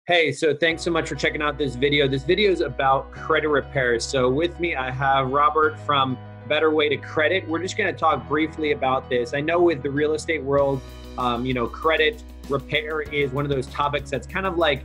Hey, so thanks so much for checking out this video. This video is about credit repair. So with me, I have Robert from Better Way to Credit. We're just going to talk briefly about this. I know with the real estate world, credit repair is one of those topics that's kind of like,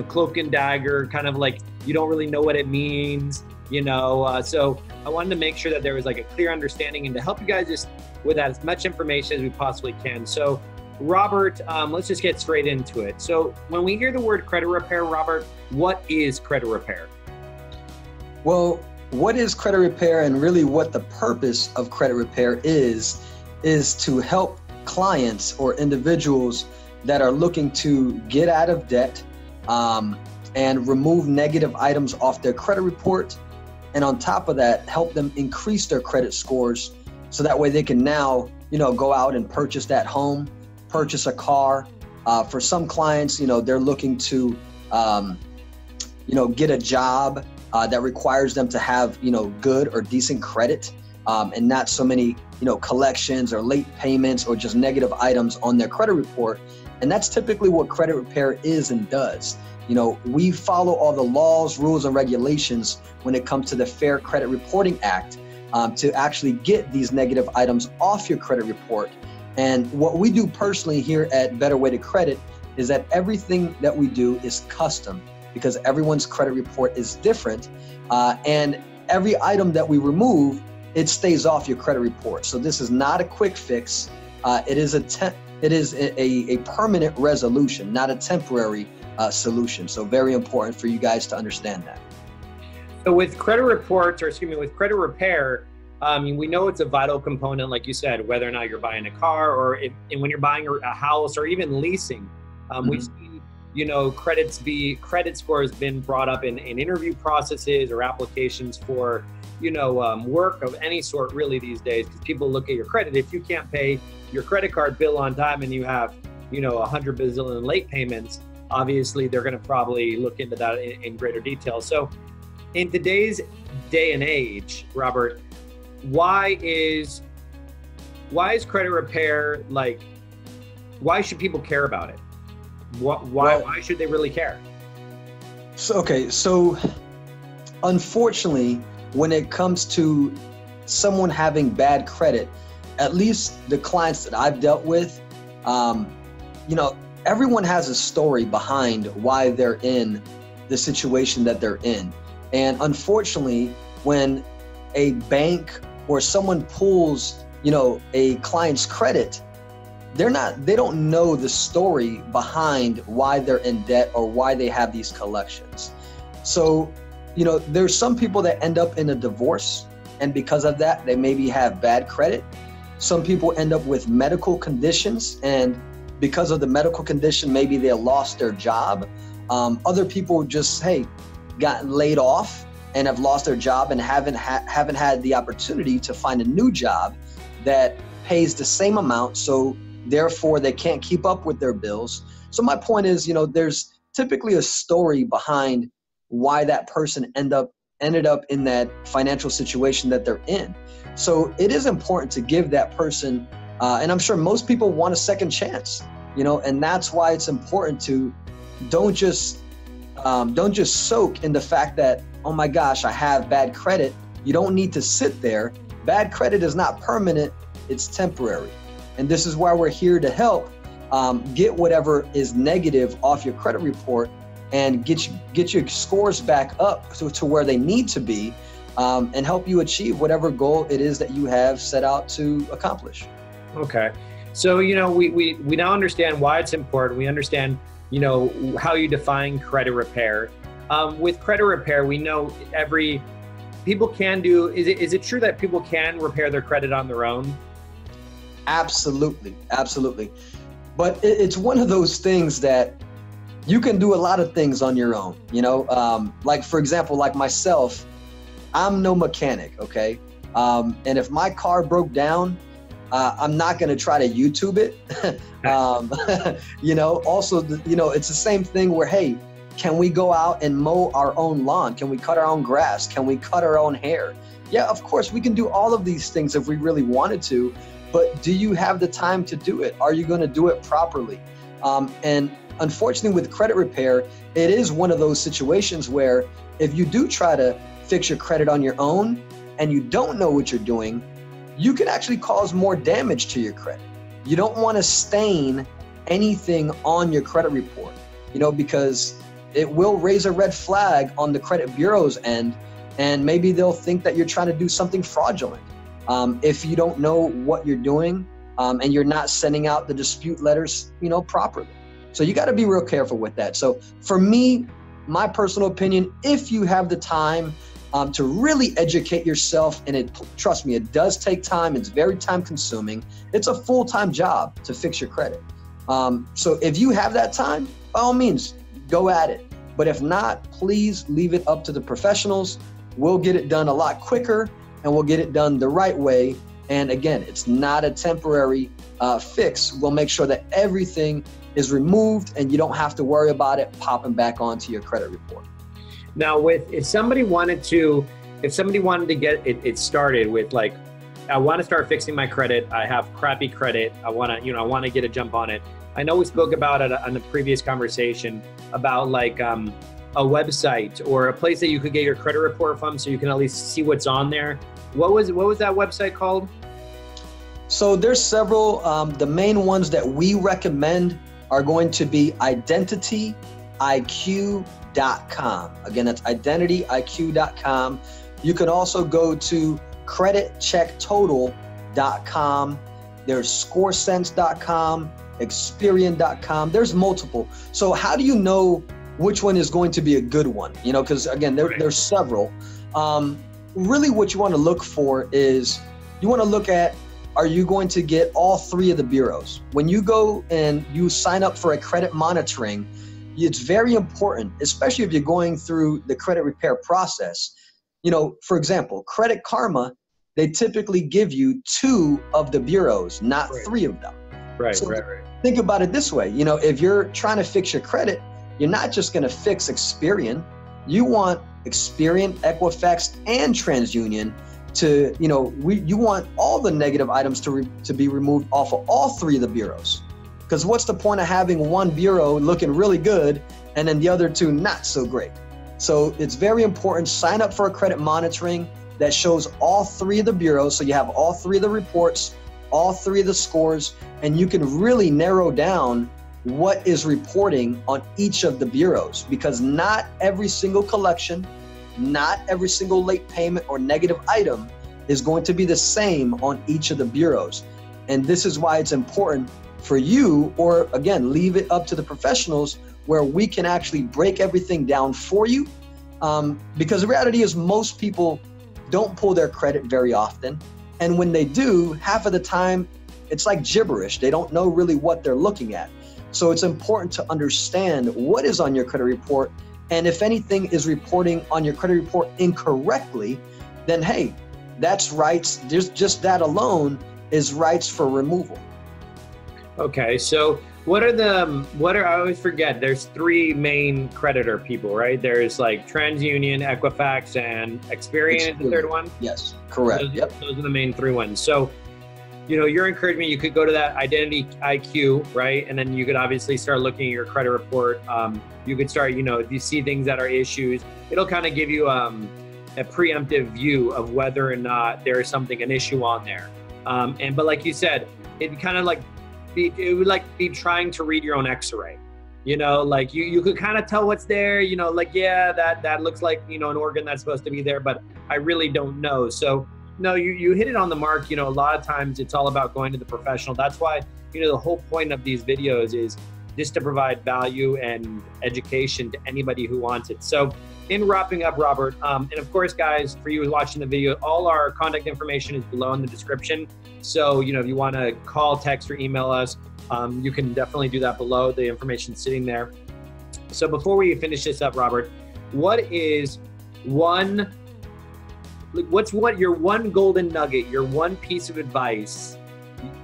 cloak and dagger, kind of like you don't really know what it means, So I wanted to make sure that there was like a clear understanding and to help you guys just with as much information as we possibly can. So Robert, let's just get straight into it. So when we hear the word credit repair, Robert, what is credit repair? Well, what is credit repair and really what the purpose of credit repair is to help clients or individuals that are looking to get out of debt and remove negative items off their credit report. And on top of that, help them increase their credit scores so that way they can now, go out and purchase that home, purchase a car. For some clients, they're looking to, get a job that requires them to have, good or decent credit and not so many, collections or late payments or just negative items on their credit report. And that's typically what credit repair is and does. We follow all the laws, rules, and regulations when it comes to the Fair Credit Reporting Act to actually get these negative items off your credit report. And what we do personally here at Better Way to Credit is that everything that we do is custom because everyone's credit report is different. And every item that we remove, it stays off your credit report. So this is not a quick fix. It is a permanent resolution, not a temporary solution. So very important for you guys to understand that. So with credit reports, with credit repair, we know it's a vital component, like you said, whether or not you're buying a car or and when you're buying a house or even leasing. We've seen, credit scores been brought up in interview processes or applications for, work of any sort really these days, because people look at your credit. If you can't pay your credit card bill on time and you have, 100 bazillion late payments, obviously they're going to probably look into that in greater detail. So in today's day and age, Robert, why is credit repair, why should people care about it? Why should they really care? So unfortunately, when it comes to someone having bad credit, at least the clients that I've dealt with, everyone has a story behind why they're in the situation that they're in. And unfortunately, when a bank or someone pulls, a client's credit, they don't know the story behind why they're in debt or why they have these collections. So, there's some people that end up in a divorce, and because of that, they maybe have bad credit. Some people end up with medical conditions, and because of the medical condition, maybe they lost their job. Other people just, got laid off and have lost their job and haven't had the opportunity to find a new job that pays the same amount. So therefore they can't keep up with their bills. So my point is, there's typically a story behind why that person ended up in that financial situation that they're in. So it is important to give that person, and I'm sure most people want a second chance, and that's why it's important to don't just soak in the fact that, oh my gosh, I have bad credit. You don't need to sit there. Bad credit is not permanent, it's temporary. And this is why we're here to help get whatever is negative off your credit report and get your scores back up to where they need to be and help you achieve whatever goal it is that you have set out to accomplish. Okay. So, we now understand why it's important. We understand, how you define credit repair. With credit repair, we know people can do, is it true that people can repair their credit on their own? Absolutely. But it's one of those things that you can do a lot of things on your own, like for example, like myself, I'm no mechanic. Okay. And if my car broke down, I'm not going to try to YouTube it. Also, it's the same thing where, hey, can we go out and mow our own lawn? Can we cut our own grass? Can we cut our own hair? Yeah, of course, we can do all of these things if we really wanted to, but do you have the time to do it? Are you going to do it properly? And unfortunately with credit repair, it is one of those situations where if you do try to fix your credit on your own and you don't know what you're doing, you can actually cause more damage to your credit. You don't want to stain anything on your credit report, because it will raise a red flag on the credit bureau's end, and maybe they'll think that you're trying to do something fraudulent. If you don't know what you're doing and you're not sending out the dispute letters, properly. So you got to be real careful with that. So for me, my personal opinion, if you have the time to really educate yourself, and trust me, it does take time. It's very time consuming. It's a full-time job to fix your credit. So if you have that time, by all means, go at it. But if not, please leave it up to the professionals. We'll get it done a lot quicker, and we'll get it done the right way. And again, it's not a temporary fix. We'll make sure that everything is removed and you don't have to worry about it popping back onto your credit report. Now, if somebody wanted to get it started with, like, I want to start fixing my credit, I have crappy credit, I want to get a jump on it. I know we spoke about it on the previous conversation about like a website or a place that you could get your credit report from, so you can at least see what's on there. What was that website called? So there's several. The main ones that we recommend are going to be identityiq.com. Again, that's identityiq.com. You can also go to creditchecktotal.com. There's scoresense.com, Experian.com. There's multiple. So how do you know which one is going to be a good one? Because again, there's several. Really what you want to look for is you want to look at, are you going to get all three of the bureaus? When you go and you sign up for a credit monitoring, it's very important, especially if you're going through the credit repair process. For example, Credit Karma, they typically give you 2 of the bureaus, not 3 of them. Right. Think about it this way. If you're trying to fix your credit, you're not just going to fix Experian. You want Experian, Equifax, and TransUnion to, you want all the negative items to be removed off of all 3 of the bureaus. Because what's the point of having one bureau looking really good and then the other 2 not so great? So it's very important. Sign up for a credit monitoring that shows all 3 of the bureaus. So you have all 3 of the reports, all 3 of the scores, and you can really narrow down what is reporting on each of the bureaus, because not every single collection, not every single late payment or negative item is going to be the same on each of the bureaus. And this is why it's important for you, or again, leave it up to the professionals, where we can actually break everything down for you. Because the reality is most people don't pull their credit very often. And when they do, half of the time, it's like gibberish. They don't know really what they're looking at. So it's important to understand what is on your credit report. And if anything is reporting on your credit report incorrectly, then hey, that's rights. Just that alone is rights for removal. Okay, so I always forget, there's 3 main creditor people, right? There's like TransUnion, Equifax, and Experian is the third one? Yes, correct. Those are the main 3 ones. So, your encouragement, you could go to that Identity IQ, right? And then you could obviously start looking at your credit report. You could start, if you see things that are issues, it'll kind of give you a preemptive view of whether or not there is an issue on there. But like you said, it kind of it would be trying to read your own X-ray. You could kind of tell what's there, yeah, that looks like, an organ that's supposed to be there, but I really don't know. So no, you hit it on the mark. A lot of times it's all about going to the professional. That's why, the whole point of these videos is just to provide value and education to anybody who wants it. So in wrapping up, Robert, and of course, guys, for you watching the video, all our contact information is below in the description. So, if you want to call, text, or email us, you can definitely do that below. The information's sitting there. So before we finish this up, Robert, what's your one golden nugget, your one piece of advice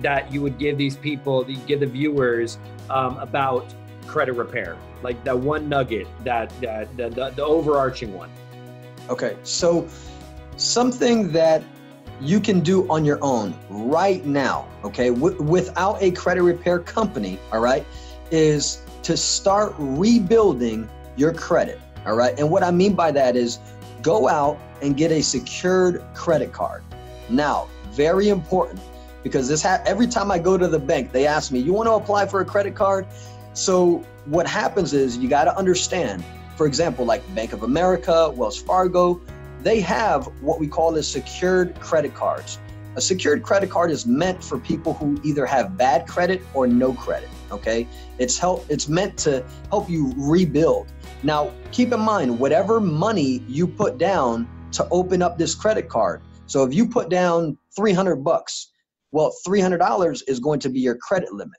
that you would give these people, give the viewers about credit repair? Like that one nugget, the overarching one. Okay, so something that you can do on your own right now, okay, without a credit repair company, all right, is to start rebuilding your credit, all right? And what I mean by that is go out and get a secured credit card. Now, very important, because every time I go to the bank, they ask me, you want to apply for a credit card? So what happens is you got to understand, for example, like Bank of America, Wells Fargo, they have what we call as secured credit cards. A secured credit card is meant for people who either have bad credit or no credit, okay? It's meant to help you rebuild. Now, keep in mind, whatever money you put down to open up this credit card. So if you put down $300, well, $300 is going to be your credit limit.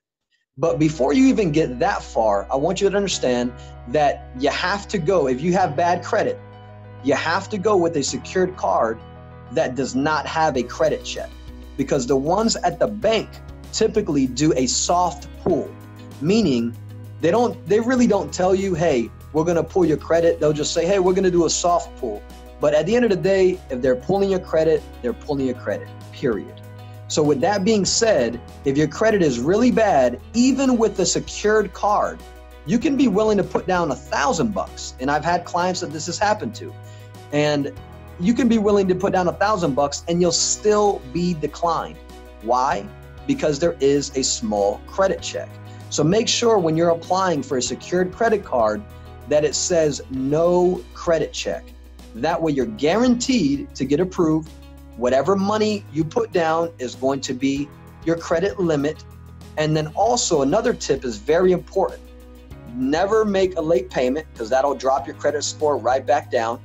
But before you even get that far, I want you to understand that you have to go, if you have bad credit, you have to go with a secured card that does not have a credit check, because the ones at the bank typically do a soft pull, meaning they really don't tell you, hey, we're going to pull your credit. They'll just say, hey, we're going to do a soft pull. But at the end of the day, if they're pulling your credit, they're pulling your credit, period. So with that being said, if your credit is really bad, even with the secured card, you can be willing to put down $1,000. And I've had clients that this has happened to. And you can be willing to put down $1,000 and you'll still be declined. Why? Because there is a small credit check. So make sure when you're applying for a secured credit card that it says no credit check. That way you're guaranteed to get approved. Whatever money you put down is going to be your credit limit. And then also another tip is very important. Never make a late payment, because that'll drop your credit score right back down.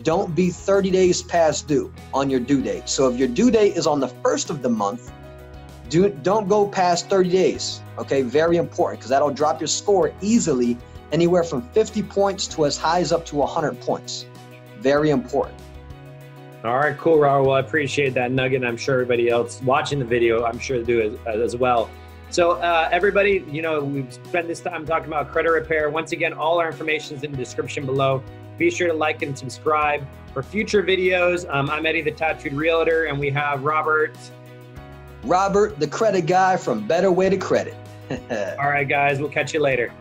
Don't be 30 days past due on your due date. So if your due date is on the 1st of the month, don't go past 30 days, okay? Very important, because that'll drop your score easily, anywhere from 50 points to as high as up to 100 points. Very important. All right, cool, Robert. Well, I appreciate that nugget. I'm sure everybody else watching the video, I'm sure do as well. So everybody, we've spent this time talking about credit repair. Once again, all our information is in the description below. Be sure to like and subscribe for future videos. I'm Eddie, the Tattooed Realtor, and we have Robert, the credit guy from Better Way to Credit. All right, guys, we'll catch you later.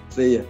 See ya.